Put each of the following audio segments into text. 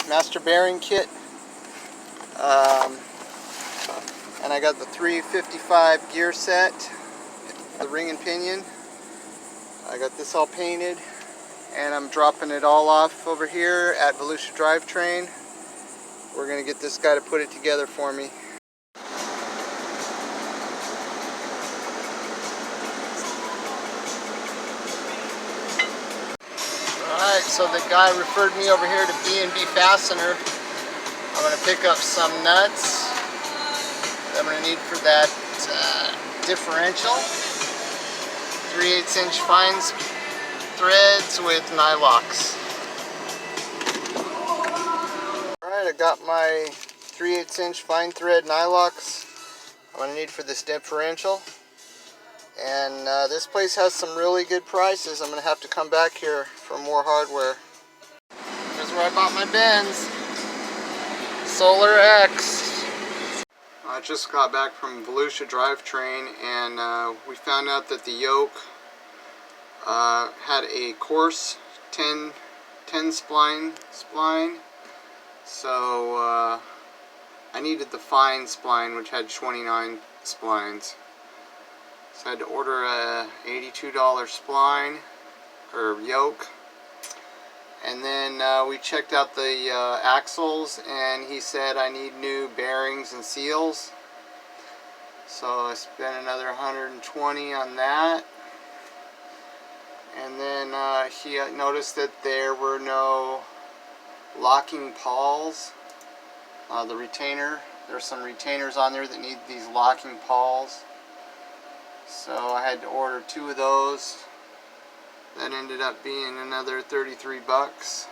master bearing kit. And I got the 355 gear set, the ring and pinion. I got this all painted, and I'm dropping it all off over here at Volusia Drivetrain. We're going to get this guy to put it together for me. Alright, so the guy referred me over here to B&B Fastener. I'm going to pick up some nuts that I'm going to need for that differential. 3/8" fine threads with nylocks. Alright, I got my 3/8" fine thread nylocks I'm going to need for this differential. And this place has some really good prices. I'm going to have to come back here for more hardware. Here's where I bought my bends. Solar X. I just got back from Volusia Drivetrain, and we found out that the yoke had a coarse 10 spline. So I needed the fine spline, which had 29 splines. So I had to order a $82 spline or yoke. And then we checked out the axles, and he said I need new bearings and seals. So I spent another $120 on that. And then he noticed that there were no locking pawls. The retainer, there's some retainers on there that need these locking pawls. So I had to order 2 of those. That ended up being another 33 bucks.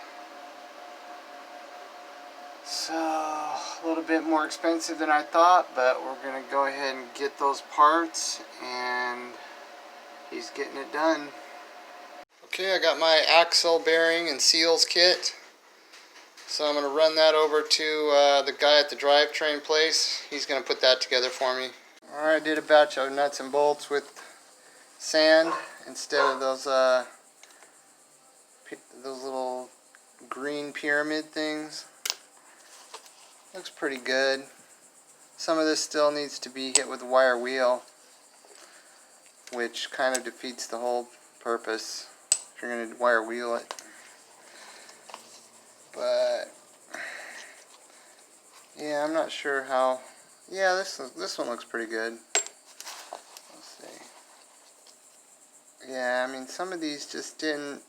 So a little bit more expensive than I thought, but we're going to go ahead and get those parts, and he's getting it done. Okay, I got my axle bearing and seals kit. So I'm going to run that over to the guy at the drivetrain place. He's going to put that together for me. Alright, I did a batch of nuts and bolts with sand instead of those little green pyramid things. Looks pretty good. Some of this still needs to be hit with a wire wheel, which kind of defeats the whole purpose if you're going to wire wheel it. But yeah, I'm not sure how. Yeah, this one looks pretty good. Let's see. Yeah, I mean, some of these just didn't.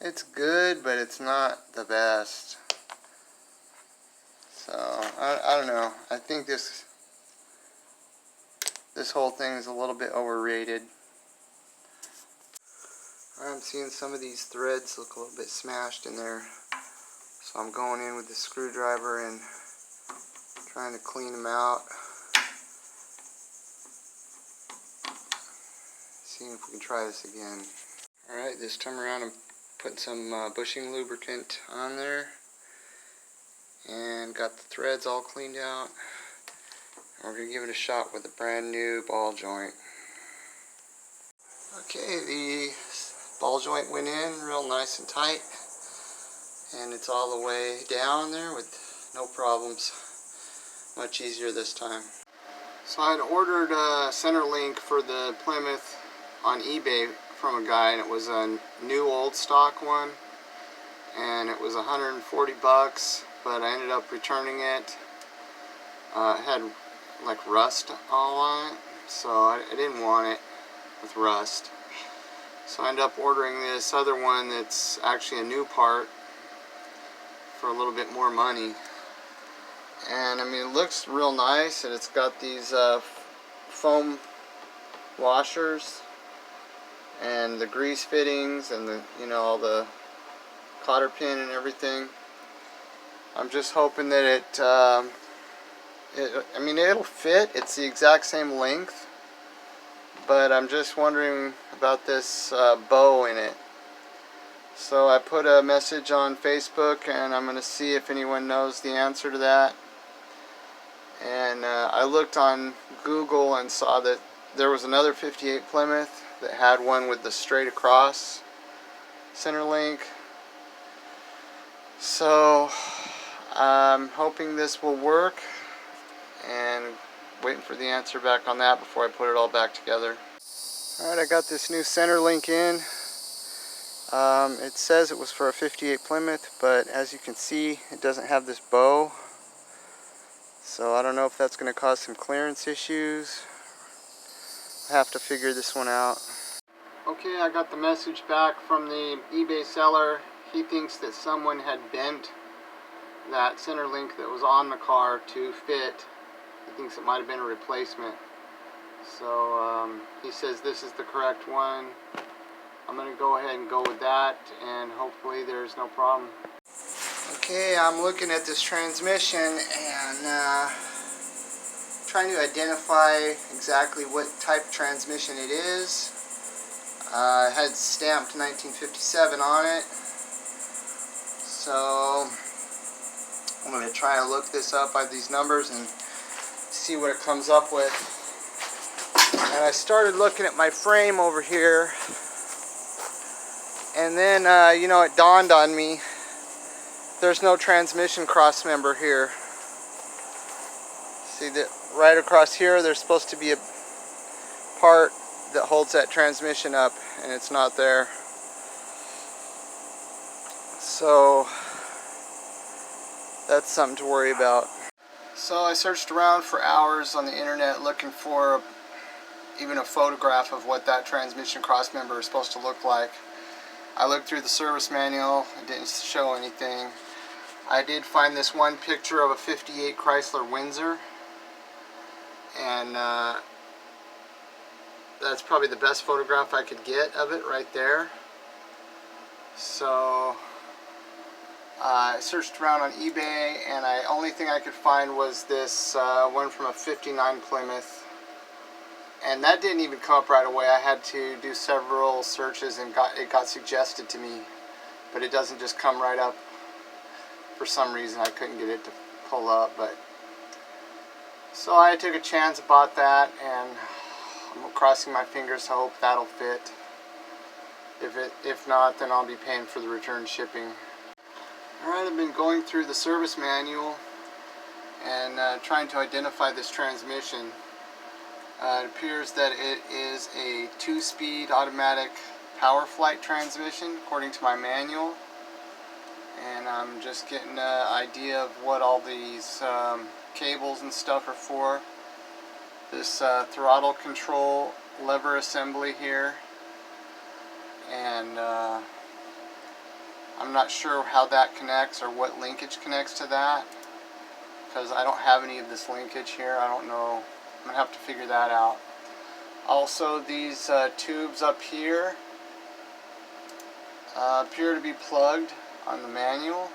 It's good, but it's not the best. So I don't know. I think this whole thing is a little bit overrated. I'm seeing some of these threads look a little bit smashed in there, so I'm going in with the screwdriver and trying to clean them out. Seeing if we can try this again. Alright, this time around I'm putting some bushing lubricant on there, and got the threads all cleaned out. We're going to give it a shot with a brand new ball joint. Okay, the ball joint went in real nice and tight, and it's all the way down there with no problems. Much easier this time. So I had ordered a center link for the Plymouth on eBay from a guy, and it was a new old stock one, and it was 140 bucks, but I ended up returning it. It had like rust all on it, so I didn't want it with rust. So I ended up ordering this other one that's actually a new part for a little bit more money. And I mean, it looks real nice, and it's got these foam washers and the grease fittings and the, you know, all the cotter pin and everything. I'm just hoping that I mean, it'll fit. It's the exact same length, but I'm just wondering about this bow in it. So I put a message on Facebook, and I'm going to see if anyone knows the answer to that. And I looked on Google and saw that there was another 58 Plymouth that had one with the straight across center link. So I'm hoping this will work, and waiting for the answer back on that before I put it all back together. Alright, I got this new center link in. It says it was for a 58 Plymouth, but as you can see, it doesn't have this bow. So I don't know if that's going to cause some clearance issues. I have to figure this one out. Okay, I got the message back from the eBay seller. He thinks that someone had bent that center link that was on the car to fit. He thinks it might have been a replacement. So he says this is the correct one. I'm going to go ahead and go with that, and hopefully there's no problem. Okay, I'm looking at this transmission and trying to identify exactly what type of transmission it is. It had stamped 1957 on it. So I'm going to try to look this up by these numbers and see what it comes up with. And I started looking at my frame over here, and then you know, it dawned on me there's no transmission cross member here. See that right across here, there's supposed to be a part that holds that transmission up, and it's not there. So that's something to worry about. So I searched around for hours on the internet looking for even a photograph of what that transmission cross member is supposed to look like. I looked through the service manual, it didn't show anything. I did find this one picture of a 58 Chrysler Windsor, and that's probably the best photograph I could get of it right there. So I searched around on eBay, and the only thing I could find was this one from a 59 Plymouth. And that didn't even come up right away. I had to do several searches, and it got suggested to me. But it doesn't just come right up. For some reason I couldn't get it to pull up. So I took a chance, bought that, and I'm crossing my fingers to hope that'll fit. If not, then I'll be paying for the return shipping. Alright, I've been going through the service manual and trying to identify this transmission. It appears that it is a 2-speed automatic power flight transmission according to my manual, and I'm just getting an idea of what all these cables and stuff are for. This throttle control lever assembly here, and I'm not sure how that connects or what linkage connects to that, because I don't have any of this linkage here. I don't know. I'm going to have to figure that out. Also, these tubes up here appear to be plugged on the manual.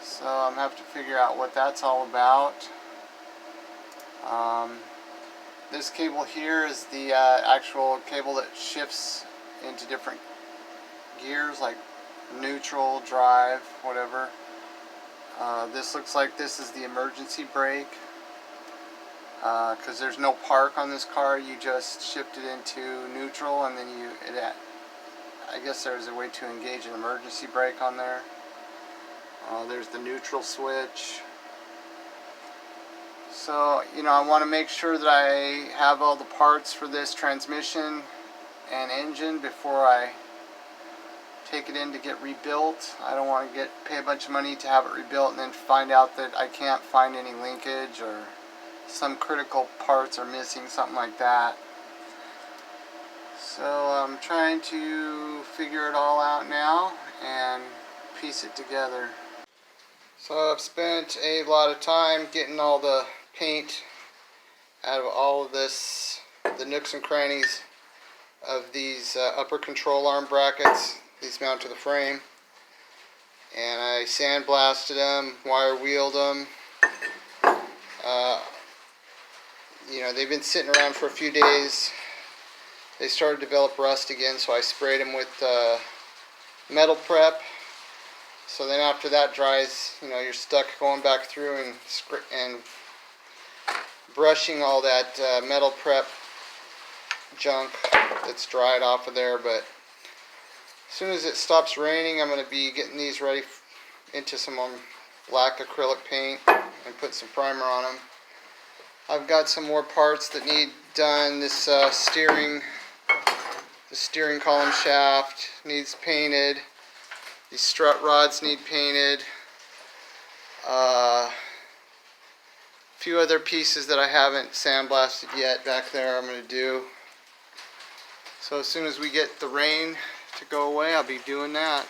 So I'm going to have to figure out what that's all about. This cable here is the actual cable that shifts into different gears, like neutral, drive, whatever. This looks like this is the emergency brake. Because there's no park on this car, you just shift it into neutral, and then I guess there's a way to engage an emergency brake on there. There's the neutral switch. So, you know, I want to make sure that I have all the parts for this transmission and engine before I take it in to get rebuilt. I don't want to pay a bunch of money to have it rebuilt and then find out that I can't find any linkage, or some critical parts are missing, something like that. So I'm trying to figure it all out now and piece it together. So I've spent a lot of time getting all the paint out of all of this, the nooks and crannies of these upper control arm brackets. These mount to the frame, and I sandblasted them, wire wheeled them. You know, they've been sitting around for a few days. They started to develop rust again, so I sprayed them with metal prep. So then after that dries, you know, you're stuck going back through and brushing all that metal prep junk that's dried off of there. But as soon as it stops raining, I'm going to be getting these ready into some black acrylic paint and put some primer on them. I've got some more parts that need done. This the steering column shaft needs painted. These strut rods need painted. A few other pieces that I haven't sandblasted yet back there I'm going to do. So as soon as we get the rain to go away, I'll be doing that.